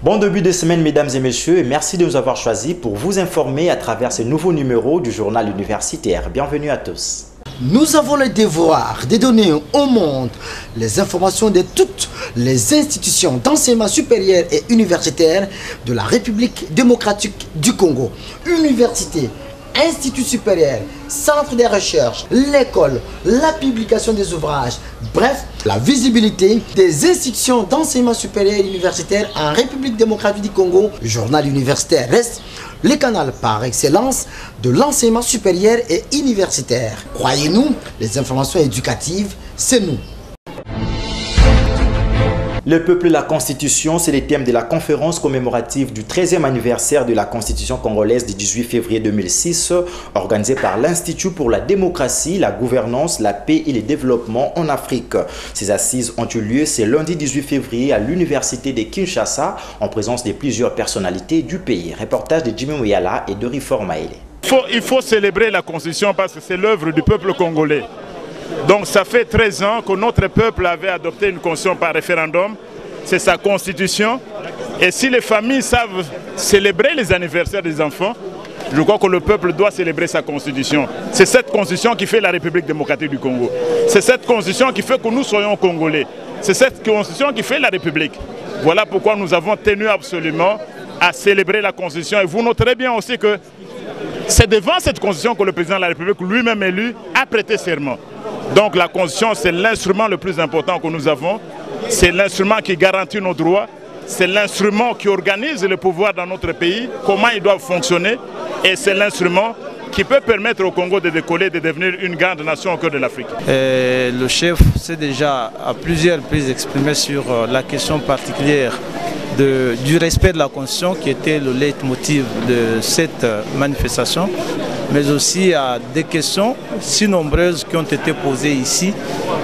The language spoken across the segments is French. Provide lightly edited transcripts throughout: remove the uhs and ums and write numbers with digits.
Bon début de semaine mesdames et messieurs et merci de nous avoir choisis pour vous informer à travers ce nouveau numéro du journal universitaire. Bienvenue à tous. Nous avons le devoir de donner au monde les informations de toutes les institutions d'enseignement supérieur et universitaire de la République démocratique du Congo. Université, institut supérieur, centre de recherche, l'école, la publication des ouvrages, bref, la visibilité des institutions d'enseignement supérieur et universitaire en République démocratique du Congo. Journal universitaire reste le canal par excellence de l'enseignement supérieur et universitaire. Croyez-nous, les informations éducatives, c'est nous. Le peuple et la Constitution, c'est le thème de la conférence commémorative du 13e anniversaire de la Constitution congolaise du 18 février 2006, organisée par l'Institut pour la démocratie, la gouvernance, la paix et le développement en Afrique. Ces assises ont eu lieu ce lundi 18 février à l'Université de Kinshasa, en présence de plusieurs personnalités du pays. Reportage de Jimmy Mouyala et de Rifor Maele. Il faut célébrer la Constitution parce que c'est l'œuvre du peuple congolais. Donc ça fait 13 ans que notre peuple avait adopté une constitution par référendum. C'est sa constitution. Et si les familles savent célébrer les anniversaires des enfants, je crois que le peuple doit célébrer sa constitution. C'est cette constitution qui fait la République démocratique du Congo. C'est cette constitution qui fait que nous soyons congolais. C'est cette constitution qui fait la République. Voilà pourquoi nous avons tenu absolument à célébrer la constitution. Et vous noterez bien aussi que c'est devant cette constitution que le président de la République, lui-même élu, a prêté serment. Donc la Constitution, c'est l'instrument le plus important que nous avons. C'est l'instrument qui garantit nos droits. C'est l'instrument qui organise le pouvoir dans notre pays, comment ils doivent fonctionner. Et c'est l'instrument qui peut permettre au Congo de décoller, de devenir une grande nation au cœur de l'Afrique. Le chef s'est déjà à plusieurs reprises exprimé sur la question particulière du respect de la Constitution qui était le leitmotiv de cette manifestation, mais aussi à des questions si nombreuses qui ont été posées ici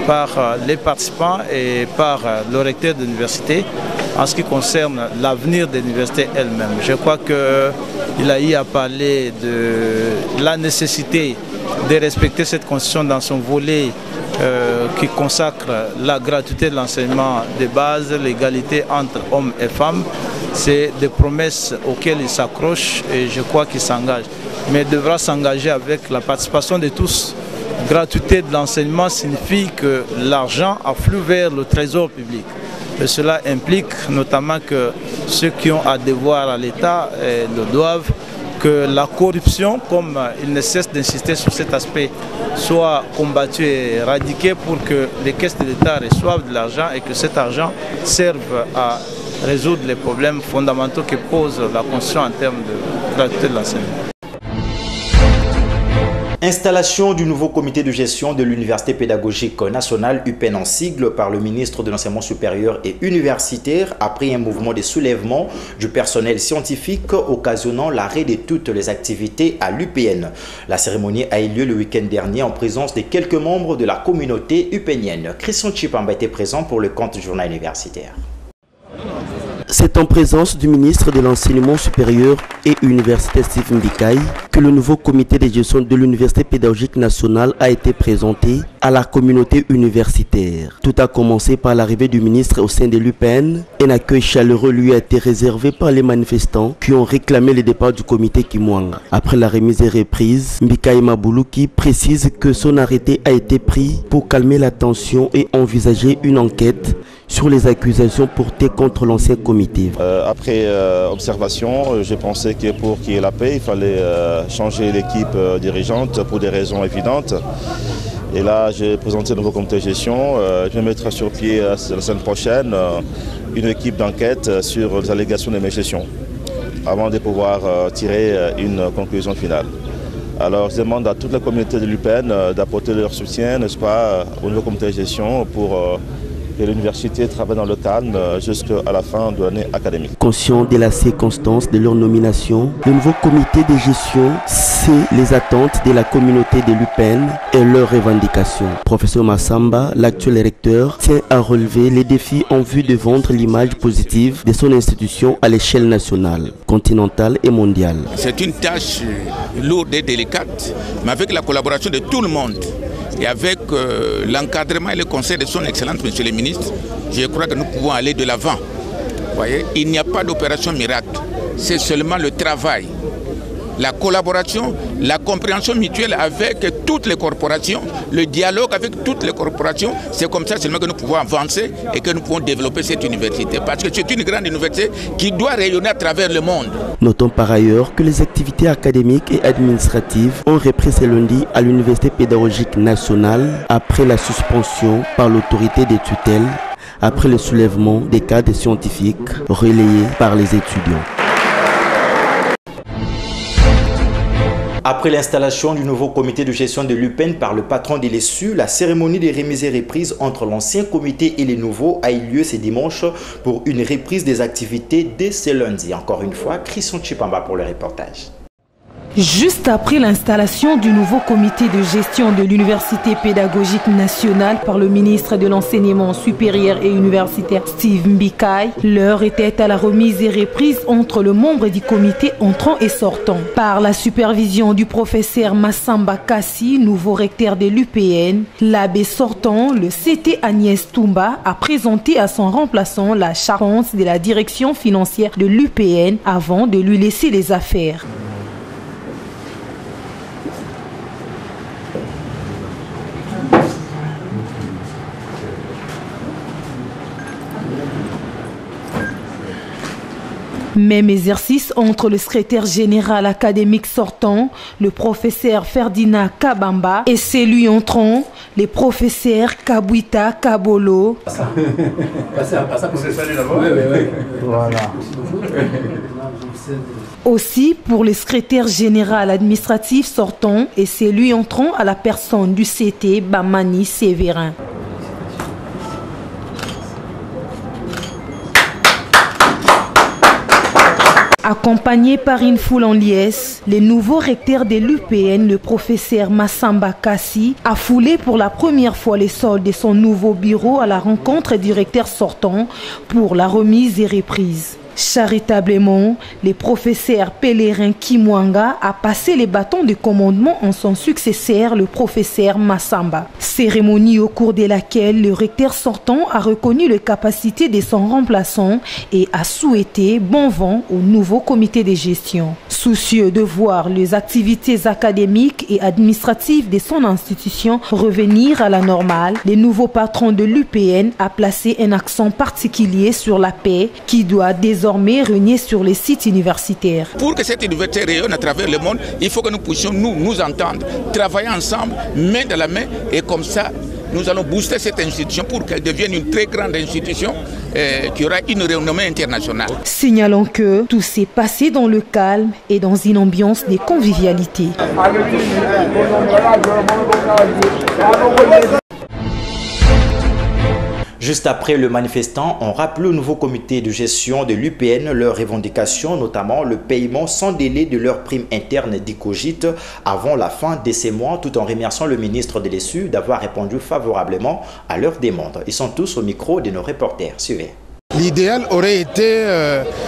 par les participants et par le recteur de l'université en ce qui concerne l'avenir de l'université elle-même. Je crois qu'il a eu à parler de la nécessité de respecter cette Constitution dans son volet qui consacre la gratuité de l'enseignement de base, l'égalité entre hommes et femmes. C'est des promesses auxquelles il s'accroche et je crois qu'il s'engage. Mais il devra s'engager avec la participation de tous. Gratuité de l'enseignement signifie que l'argent afflue vers le trésor public. Et cela implique notamment que ceux qui ont à devoir à l'État le doivent, que la corruption, comme il ne cesse d'insister sur cet aspect, soit combattue et éradiquée pour que les caisses de l'État reçoivent de l'argent et que cet argent serve à résoudre les problèmes fondamentaux que pose la Constitution en termes de gratuité de l'enseignement. Installation du nouveau comité de gestion de l'Université pédagogique nationale UPEN en sigle par le ministre de l'Enseignement supérieur et universitaire après un mouvement de soulèvement du personnel scientifique occasionnant l'arrêt de toutes les activités à l'UPN. La cérémonie a eu lieu le week-end dernier en présence de quelques membres de la communauté upénienne. Christian Chipamba était présent pour le compte du journal universitaire. C'est en présence du ministre de l'Enseignement supérieur et universitaire Steve Mbikaï que le nouveau comité de gestion de l'Université pédagogique nationale a été présenté à la communauté universitaire. Tout a commencé par l'arrivée du ministre au sein de l'UPN. Un accueil chaleureux lui a été réservé par les manifestants qui ont réclamé le départ du comité Kimwanga. Après la remise et reprise, Mbikaï Mabuluki précise que son arrêté a été pris pour calmer la tension et envisager une enquête sur les accusations portées contre l'ancien comité. Après observation, j'ai pensé que pour qu'il y ait la paix, il fallait changer l'équipe dirigeante pour des raisons évidentes. Et là, j'ai présenté un nouveau comité de gestion. Je vais mettre sur pied la semaine prochaine une équipe d'enquête sur les allégations de mes gestions, avant de pouvoir tirer une conclusion finale. Alors, je demande à toute la communauté de l'UPN d'apporter leur soutien, n'est-ce pas, au nouveau comité de gestion pour que l'université travaille dans le calme jusqu'à la fin de l'année académique. Conscient de la circonstance de leur nomination, le nouveau comité de gestion sait les attentes de la communauté de l'UPN et leurs revendications. Professeur Massamba, l'actuel recteur, tient à relever les défis en vue de vendre l'image positive de son institution à l'échelle nationale, continentale et mondiale. C'est une tâche lourde et délicate, mais avec la collaboration de tout le monde, et avec l'encadrement et le conseil de son Excellence, Monsieur le Ministre, je crois que nous pouvons aller de l'avant voyez, il n'y a pas d'opération miracle. C'est seulement le travail, la collaboration, la compréhension mutuelle avec toutes les corporations, le dialogue avec toutes les corporations. C'est comme ça seulement que nous pouvons avancer et que nous pouvons développer cette université. Parce que c'est une grande université qui doit rayonner à travers le monde. Notons par ailleurs que les activités académiques et administratives ont repris ce lundi à l'Université pédagogique nationale après la suspension par l'autorité des tutelles, après le soulèvement des cadres scientifiques relayés par les étudiants. Après l'installation du nouveau comité de gestion de l'UPEN par le patron de l'ESU, la cérémonie de remise et reprise entre l'ancien comité et les nouveaux a eu lieu ce dimanche pour une reprise des activités dès ce lundi. Encore une fois, Christian Chipamba pour le reportage. Juste après l'installation du nouveau comité de gestion de l'Université pédagogique nationale par le ministre de l'Enseignement supérieur et universitaire Steve Mbikai, l'heure était à la remise et reprise entre le membre du comité entrant et sortant. Par la supervision du professeur Massamba Kassi, nouveau recteur de l'UPN, l'abbé sortant, le CT Agnès Toumba, a présenté à son remplaçant la charge de la direction financière de l'UPN avant de lui laisser les affaires. Même exercice entre le secrétaire général académique sortant, le professeur Ferdinand Kabamba, et celui entrant, les professeurs Kabuita Kabolo. Aussi pour le secrétaire général administratif sortant et celui entrant à la personne du CT Bamani Sévérin. Accompagné par une foule en liesse, le nouveau recteur de l'UPN, le professeur Massamba Kassi, a foulé pour la première fois les sols de son nouveau bureau à la rencontre du recteur sortant pour la remise et reprise. Charitablement, le professeur Pèlerin Kimwanga a passé les bâtons de commandement en son successeur, le professeur Massamba. Cérémonie au cours de laquelle le recteur sortant a reconnu les capacités de son remplaçant et a souhaité bon vent au nouveau comité de gestion. Soucieux de voir les activités académiques et administratives de son institution revenir à la normale, le nouveau patron de l'UPN a placé un accent particulier sur la paix qui doit désormais régner sur les sites universitaires. Pour que cette université rayonne à travers le monde, il faut que nous puissions nous entendre, travailler ensemble, main dans la main, et comme ça, nous allons booster cette institution pour qu'elle devienne une très grande institution qui aura une renommée internationale. Signalons que tout s'est passé dans le calme et dans une ambiance de convivialité. Juste après le manifestant, on rappelle au nouveau comité de gestion de l'UPN leurs revendications, notamment le paiement sans délai de leurs primes internes d'ICOGIT avant la fin de ces mois, tout en remerciant le ministre de l'ESU d'avoir répondu favorablement à leurs demandes. Ils sont tous au micro de nos reporters. Suivez. L'idéal aurait été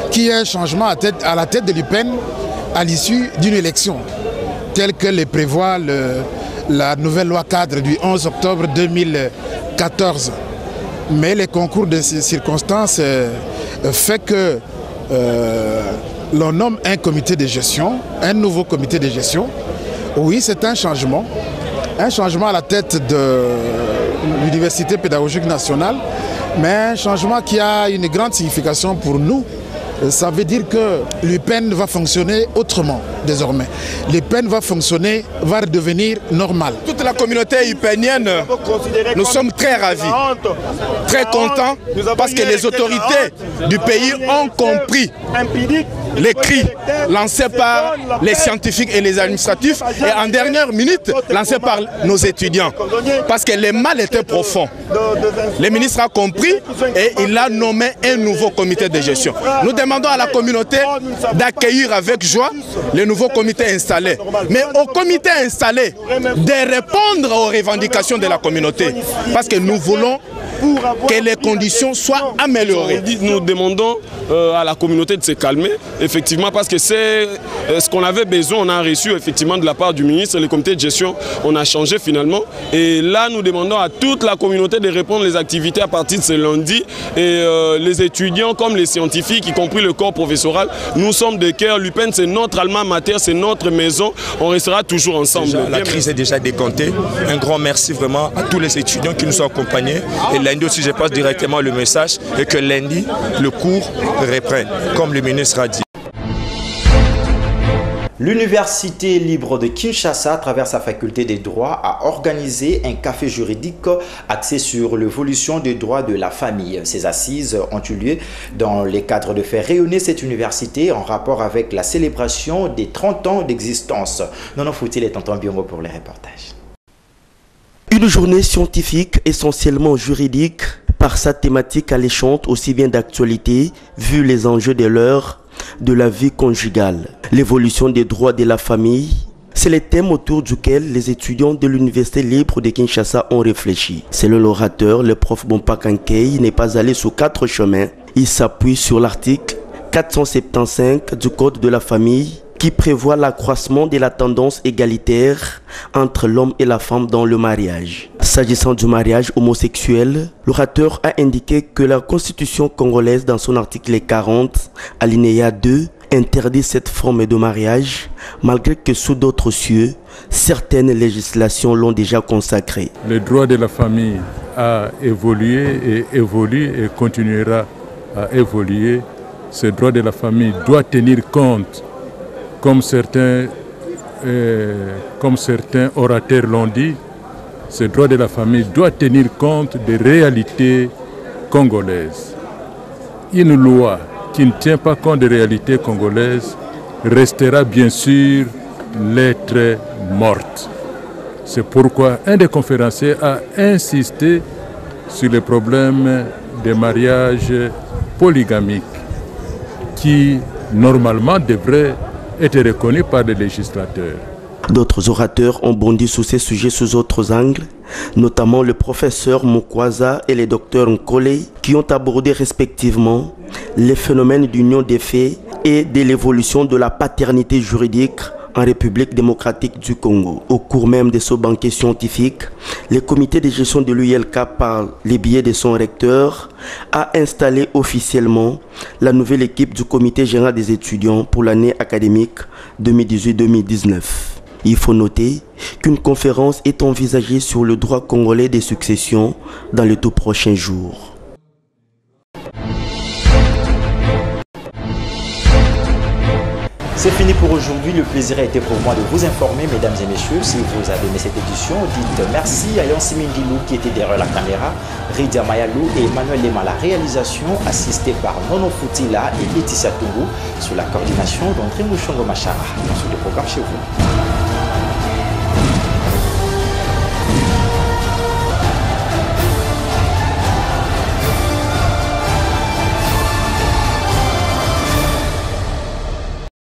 qu'il y ait un changement à la tête de l'UPN à l'issue d'une élection, tel que le prévoit la nouvelle loi cadre du 11 octobre 2014. Mais les concours de circonstances fait que l'on nomme un comité de gestion, un nouveau comité de gestion. Oui, c'est un changement à la tête de l'Université pédagogique nationale, mais un changement qui a une grande signification pour nous. Ça veut dire que l'UPN va fonctionner autrement désormais. L'UPN va fonctionner, va redevenir normal. Toute la communauté upénienne, nous sommes très ravis, très contents parce que les autorités du pays ont compris les cris lancés par les scientifiques et les administratifs et en dernière minute lancés par nos étudiants. Parce que le mal était profond. Le ministre a compris et il a nommé un nouveau comité de gestion. Nous demandons à la communauté d'accueillir avec joie le nouveau comité installé. Mais au comité installé de répondre aux revendications de la communauté. Parce que nous voulons que les conditions soient améliorées. Nous demandons à la communauté de se calmer, effectivement, parce que c'est ce qu'on avait besoin. On a reçu effectivement de la part du ministre, le comité de gestion, on a changé finalement. Et là, nous demandons à toute la communauté de reprendre les activités à partir de ce lundi. Et les étudiants comme les scientifiques, y compris le corps professoral, nous sommes de cœur. L'UPEN, c'est notre alma mater, c'est notre maison. On restera toujours ensemble. Déjà, la crise est déjà décomptée. Un grand merci vraiment à tous les étudiants qui nous ont accompagnés. Et lundi aussi, je passe directement le message et que lundi, le cours reprenne, comme le ministre a dit. L'Université libre de Kinshasa, à travers sa faculté des droits, a organisé un café juridique axé sur l'évolution des droits de la famille. Ces assises ont eu lieu dans le cadre de faire rayonner cette université en rapport avec la célébration des 30 ans d'existence. Nono Foutil est en Biongo pour les reportages. Une journée scientifique essentiellement juridique par sa thématique alléchante aussi bien d'actualité vu les enjeux de l'heure de la vie conjugale. L'évolution des droits de la famille, c'est le thème autour duquel les étudiants de l'Université libre de Kinshasa ont réfléchi. Selon l'orateur, le prof Bompa Kankei n'est pas allé sur 4 chemins. Il s'appuie sur l'article 475 du Code de la famille qui prévoit l'accroissement de la tendance égalitaire entre l'homme et la femme dans le mariage. S'agissant du mariage homosexuel, l'orateur a indiqué que la Constitution congolaise, dans son article 40, alinéa 2, interdit cette forme de mariage, malgré que sous d'autres cieux, certaines législations l'ont déjà consacré. Le droit de la famille a évolué et évolue et continuera à évoluer. Ce droit de la famille doit tenir compte, comme certains orateurs l'ont dit, ce droit de la famille doit tenir compte des réalités congolaises. Une loi qui ne tient pas compte des réalités congolaises restera bien sûr lettre morte. C'est pourquoi un des conférenciers a insisté sur le problème des mariages polygamiques qui normalement devraient être reconnus par les législateurs. D'autres orateurs ont bondi sur ces sujets sous autres angles, notamment le professeur Mukwaza et le docteur Nkole, qui ont abordé respectivement les phénomènes d'union des faits et de l'évolution de la paternité juridique en République démocratique du Congo. Au cours même de ce banquet scientifique, le comité de gestion de l'UILK, par les biais de son recteur, a installé officiellement la nouvelle équipe du comité général des étudiants pour l'année académique 2018-2019. Il faut noter qu'une conférence est envisagée sur le droit congolais des successions dans les tout prochains jours. C'est fini pour aujourd'hui. Le plaisir a été pour moi de vous informer, mesdames et messieurs. Si vous avez aimé cette édition, dites merci à Yansi Mindilou qui était derrière la caméra, Ridia Mayalou et Emmanuel Lema la réalisation, assisté par Nono Foutila et Laetitia Tungu, sous la coordination d'André Mouchongo Machara. Dans ce programme chez vous.